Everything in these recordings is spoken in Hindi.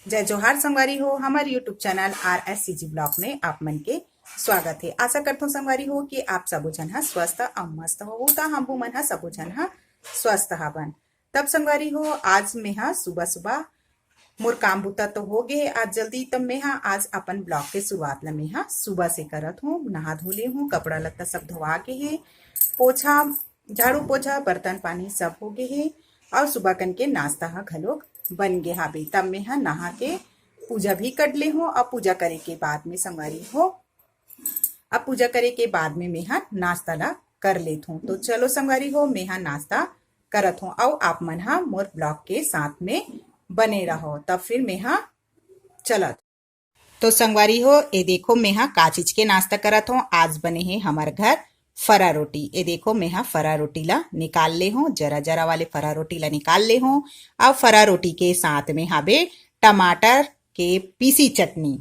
जय जोहार संगवारी हो। हमारे यूट्यूब चैनल RSCG ब्लॉग में आप मन के स्वागत है। आशा करता हूँ संगवारी हो कि आप सबो जन हा स्वस्थ और मस्त हो ता हम मन हा सबो जन हा स्वस्थ हवन। तब संगवारी हो आज मैं हा सुबह सुबह मोर काम बुता तो हो गए आज जल्दी। तब मैं हा आज अपन ब्लॉग के शुरुआत ला मैं हा सुबह से करत हूँ। नहा धोले हूँ, कपड़ा लत्ता सब धोवा के है, पोछा झाड़ू पोछा बर्तन पानी सब हो गए है और सुबह कन के नाश्ता हा घलोक बन गए हाबे। तब मैं हा नहा के पूजा भी कर ले हूँ और पूजा करे के बाद में संगवारी हो अब पूजा करे के बाद में मैं हा नाश्ता ला कर लेत हूँ। तो चलो संगवारी हो मैं हा नाश्ता करत हूँ और आप मन हा मोर ब्लॉग के साथ में बने रहो। तब फिर मैं हा चलत। तो संगवारी हो ये देखो मैं हा का चीज के नाश्ता करत हूँ। आज बने हैं हमारे घर फरा रोटी। ये देखो मैं हा फरा रोटी ला निकाल ले हूँ, जरा जरा वाले फरा रोटी ला निकाल ले हूँ। अब फरा रोटी के साथ में हाबे टमाटर के पीसी चटनी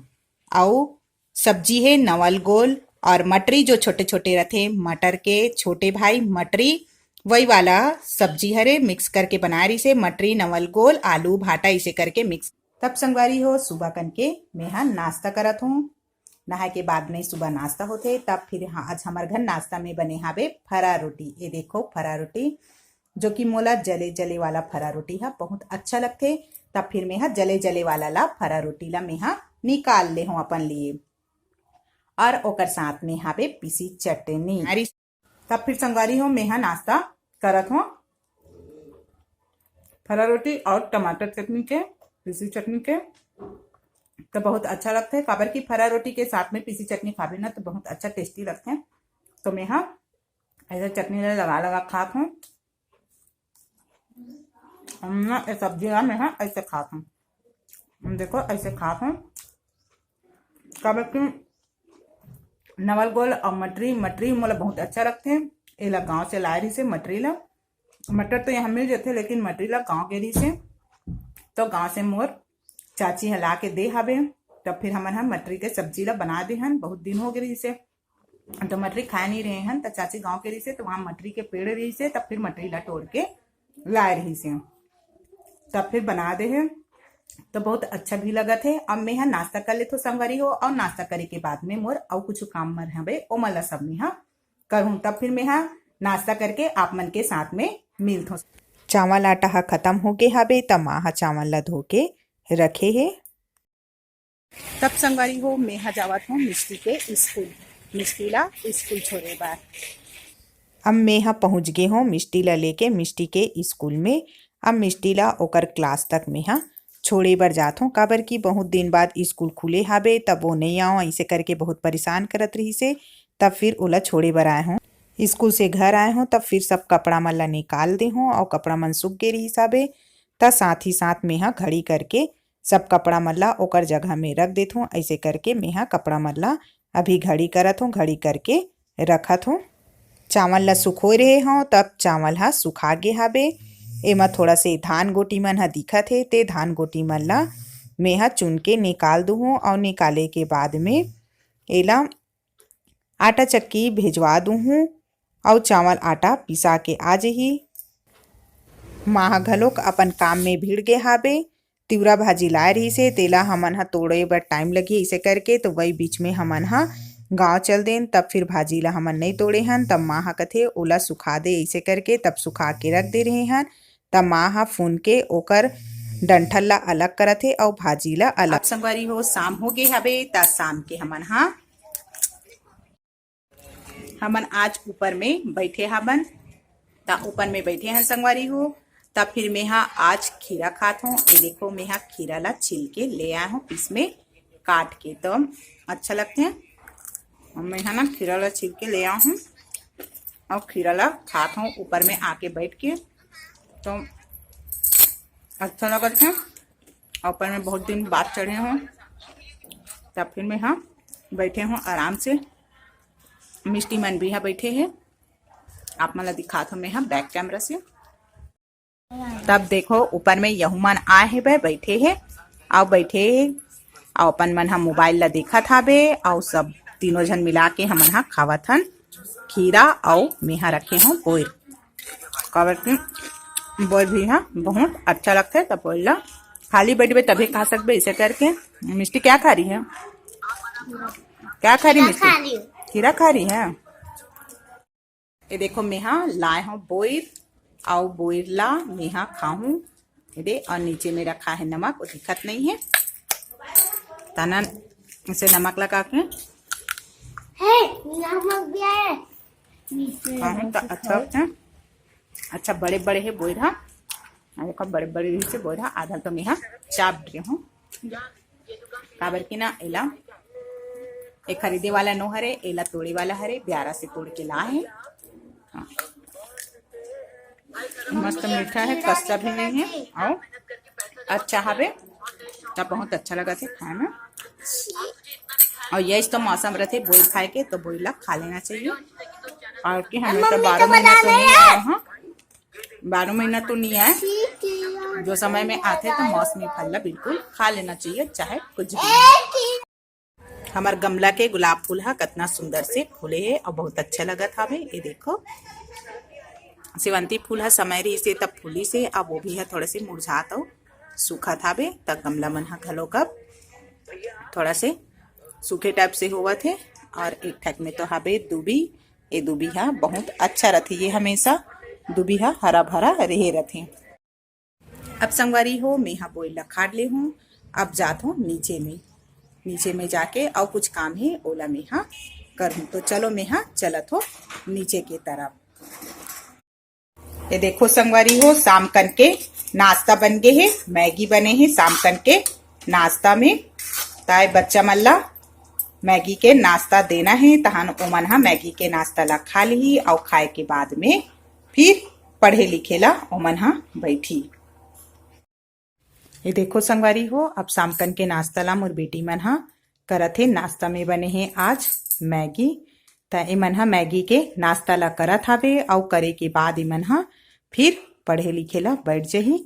और सब्जी है नवल गोल और मटरी जो छोटे छोटे रहते मटर के छोटे भाई मटरी वही वाला सब्जी हरे मिक्स करके बना रही से मटरी नवल गोल आलू भाटा इसे करके मिक्स। तब संगवारी हो सुबह कन के मैं हा नाश्ता करत हूँ। नहाए के बाद में सुबह नाश्ता होते तब फिर हाँ आज हमारे घर नाश्ता में बने हावे फरा रोटी। ये देखो फरा रोटी जो कि मोला जले जले वाला फरा रोटी है बहुत अच्छा लगते। तब फिर मैं हा जले जले वाला ला फरा रोटी ला मैं हा निकाल ले हूँ अपन लिए और ओकर साथ में हावे पीसी चटनी। तब फिर संगवारी हो मैं हा नाश्ता करत हूँ फरा रोटी और टमाटर चटनी के पीसी चटनी के। तो बहुत अच्छा लगता है काबर की फरा रोटी के साथ में पीसी चटनी खावे ना तो बहुत अच्छा टेस्टी लगते हैं। तो मैं हाँ ऐसे चटनी लगा लगा खात हूँ। ना ये सब्जी मैं हाँ ऐसे खात हूँ। देखो ऐसे खात हूँ काबर की नवल गोल और मटरी मटरी मोला बहुत अच्छा लगते हैं। ये ला गाँव से लाए रही से मटरी ला, मटर तो यहाँ मिल जाते लेकिन मटरी ला गाँव के रही से तो गाँव से मोर चाची हला के दे हावे। तब फिर हमन हम मटरी के सब्जी ला बना दे हन। बहुत दिन हो गए से तो मटरी खा नहीं रहे हन तो चाची गांव के रही से तो वहां मटरी के पेड़ रही से तब फिर मटरी ला तोड़ के लाए रही से तब फिर बना दे है तो बहुत अच्छा भी लगा थे। अब मैं यहाँ नाश्ता कर ले तो संगवारी हो और नाश्ता करे के बाद में मोर और कुछ काम मर हवे ओ मला सब में हाँ करूँ। तब फिर मैं यहाँ नाश्ता करके आप मन के साथ में मिलत हूँ। चावल आटा हा खत्म हो गए हावे तब माँ हा चावल ला धो के रखे है। तब संगवारी हो मैं हा जावत हूँ मिस्टी के स्कूल, मिस्टी ला स्कूल छोड़े बार। अब मैं हा पहुँच गए हूँ मिस्टी ला लेके मिस्टी के स्कूल में। अब मिस्टी ला ओकर क्लास तक मैं हा छोड़े बर जात हूँ काबर की बहुत दिन बाद स्कूल खुले हावे तब वो नहीं आओ ऐसे करके बहुत परेशान करत रही से। तब फिर ओला छोड़े बर आए हूँ। स्कूल से घर आए हूँ तब फिर सब कपड़ा मन ला निकाल दे हूँ और कपड़ा मन सूख गए रही हिसाबे तब साथ ही साथ मैं हा घड़ी करके सब कपड़ा मन ला ओकर जगह में रख देत हूँ। ऐसे करके मैं हा कपड़ा मन ला अभी घड़ी करत हूँ, घड़ी करके रखत हूँ। चावल ला सुखोए रहे हूँ तब चावल हा सुखा गे हाबे। एमा थोड़ा से धान गोटी मन हा दिखत है ते धान गोटी मन ला मैं हा चुन के निकाल दू हूँ और निकाले के बाद में एला आटा चक्की भेजवा दू हूँ और चावल आटा पिसा के आ जही। माँ घलोक अपन काम में भीड़ गे हाबे। तिवरा भाजी लाए रही से तेला हमन हा तोड़े बर टाइम लगी इसे करके तो वही बीच में हमन हा गाँव चल देन। तब फिर भाजी ला हमन नहीं तोड़े हन तब माँ हा कथे ओला सुखा दे इसे करके तब सुखा के रख दे रहे हन। तब माँ हा फून के ओकर डंठल ला अलग करत है और भाजी ला अलग। संगवारी हो शाम हो गए हवे त शाम के हमन आज ऊपर में बैठे हवन ता ऊपर में बैठे हैं संगवारी हो। तब फिर मैं हा आज खीरा खात हूँ। ये देखो मैं हा खीरा ला छिल के ले आया हूँ पीस में काट के तो अच्छा लगते हैं। मैं हा ना खीरा ला छिल के ले आया हूँ और खीरा ला खात हूँ ऊपर में आके बैठ के तो अच्छा लगता है। ऊपर में बहुत दिन बाद चढ़े हूँ तब फिर मैं हाँ बैठे हूँ आराम से। मिष्टी मन भी यहाँ बैठे हैं आप मला दिखात हूँ मैं हाँ बैक कैमरा से। तब देखो ऊपर में यहू मन आए है बैठे है और बैठे और अपन मन हम मोबाइल ला देखत हावे और सब तीनों जन मिला के हमन हा खावत हन खीरा और मेहा रखे हूँ बोर काबर की बोर भी हाँ बहुत अच्छा लगता है तब बोल ला खाली बैठे तभी खा सकते इसे करके। मिष्टी क्या खा रही है? क्या खा रही मिष्टी? खीरा खा रही है। ये देखो मेहा लाए हूँ बोर और बोर ला मेहा खाऊं दे। और नीचे में रखा है नमक, वो दिक्कत नहीं है तना इसे नमक लगा के नमक भी आया खाऊं तो अच्छा है। अच्छा बड़े बड़े है बोरा, देखो बड़े बड़े से बोरा। आधा तो मेहा चाप रही हूँ काबर की ना एला एक खरीदे वाला नो हरे, एला तोड़े वाला हरे, ब्यारा से तोड़ के ला है। हाँ। मस्त मीठा है, कच्चा भी नहीं है और अच्छा हवे तब बहुत अच्छा लगा थे खाए में। और यही तो मौसम रहते बोई खाए के, तो बोई ला खा लेना चाहिए। और कि हमें तो 12 महीना तो नहीं आया। हाँ 12 महीना तो नहीं आए, जो समय में आते तो मौसमी फल ला बिल्कुल खा लेना चाहिए, चाहे कुछ भी। हमार गमला के गुलाब फूल है कितना सुंदर से फूले है और बहुत अच्छा लगा था हमें। ये देखो सेवंती फूल है समय रही से तब फूली से, अब वो भी है थोड़े से मुरझात और सूखा था बे तब गमला मन घलो कब थोड़ा से सूखे टाइप से हुआ थे। और एक ठक में तो हबे दुबी, ये दुबी है बहुत अच्छा रहती, ये हमेशा दुबी है हरा भरा रहे रहते। अब संगवारी हो मैं यहाँ बोइला खाड़ ले हूँ, अब जात हूँ नीचे में जाके और कुछ काम है ओला में यहाँ कर हूँ। तो चलो मैं यहाँ चलत हो नीचे की तरफ। ये देखो संगवारी हो शाम कन के नाश्ता बन गए है, मैगी बने हैं शाम कन के नाश्ता में। ताए बच्चा मल्ला मैगी के नाश्ता देना है, तहन ओमन हा मैगी के नाश्ता ला खा ली और खाए के बाद में फिर पढ़े लिखे ला ओमन हा बैठी। ये देखो संगवारी हो अब शाम कन के नाश्ता ला मोर बेटी मन हा करत है। नाश्ता में बने हैं आज मैगी, त इमन हा मैगी के नाश्ता ला करत हावे और करे के बाद इमन हा फिर पढ़े लिखे ला बैठ जही।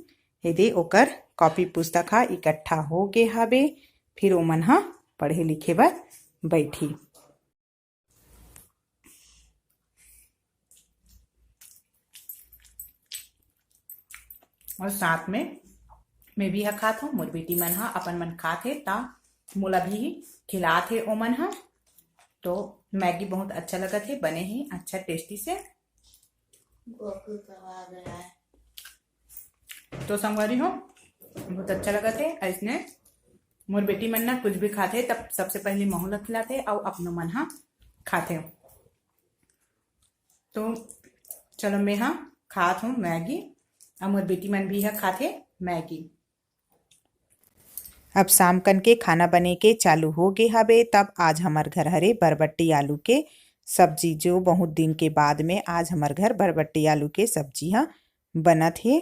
ये दे ओकर कॉपी पुस्तक हा इकट्ठा हो गे हावे, फिर ओमन हा पढ़े लिखे बर बैठी। और साथ में मैं भी हा खात हूँ, मोर बेटी मन हा अपन मन खात है ता मोला भी खिलात है ओमन हा। तो मैगी बहुत अच्छा लगा थे, बने ही अच्छा टेस्टी से। तो संगवारी हो बहुत अच्छा लगा थे ऐसने मोर बेटी मन ना कुछ भी खाते तब सबसे पहले महू ला खिलाते और अपनो मन हा खाते। तो चलो मैं हाँ खात हूँ मैगी और मोर बेटी मन भी है खाते मैगी। अब शाम कन के खाना बने के चालू हो गए हवे, तब आज हमार घर हरे बरबट्टी आलू के सब्जी, जो बहुत दिन के बाद में आज हमार घर बरबट्टी आलू के सब्जी हा बनत है।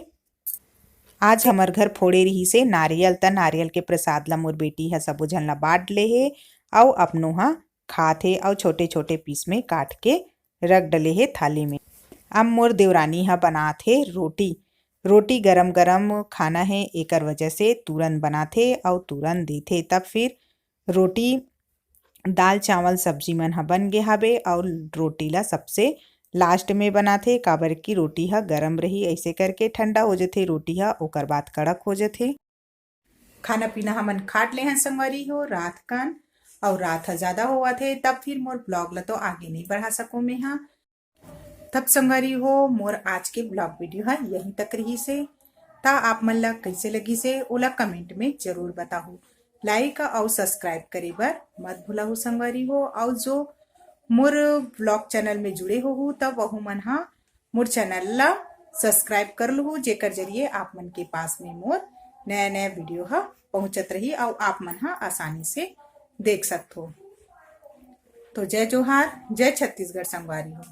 आज हमार घर फोड़े रही से नारियल, त नारियल के प्रसाद ला मोर बेटी है सबो झन ला बांट ले है और अपनो हा खाते और छोटे छोटे पीस में काट के रख डले है थाली में। अब मोर देवरानी हा बनात है रोटी गरम गरम खाना है, एकर वजह से तुरंत बनाथे और तुरंत देथे। तब फिर रोटी दाल चावल सब्जी मन हा बन गे हावे और रोटी ला सबसे लास्ट में बनाथे, काबर की रोटी हा गरम रही, ऐसे करके ठंडा हो जाथे रोटी हा ओकर बाद कड़क हो जाथे। खाना पीना हमन खाट ले हैं संगवारी हो रात कन, और रात हा ज्यादा होवा थे तब फिर मोर ब्लॉग ला तो आगे नहीं बढ़ा सको मैं हा। तब संगवारी हो मोर आज के ब्लॉग वीडियो है यहीं तक रही से। ता आप मन ला कैसे लगी से ओला कमेंट में जरूर बताओ। लाइक और सब्सक्राइब करे बर मत भूला हो संगवारी हो। और जो मोर ब्लॉग चैनल में जुड़े हो तब वह मन हा मोर चैनल ला सब्सक्राइब कर लो, जेकर जरिए आप मन के पास में मोर नया नया वीडियो हा पहुंचत रही और आप मन हा आसानी से देख सकते हो। तो जय जोहार, जय छत्तीसगढ़ संगवारी हो।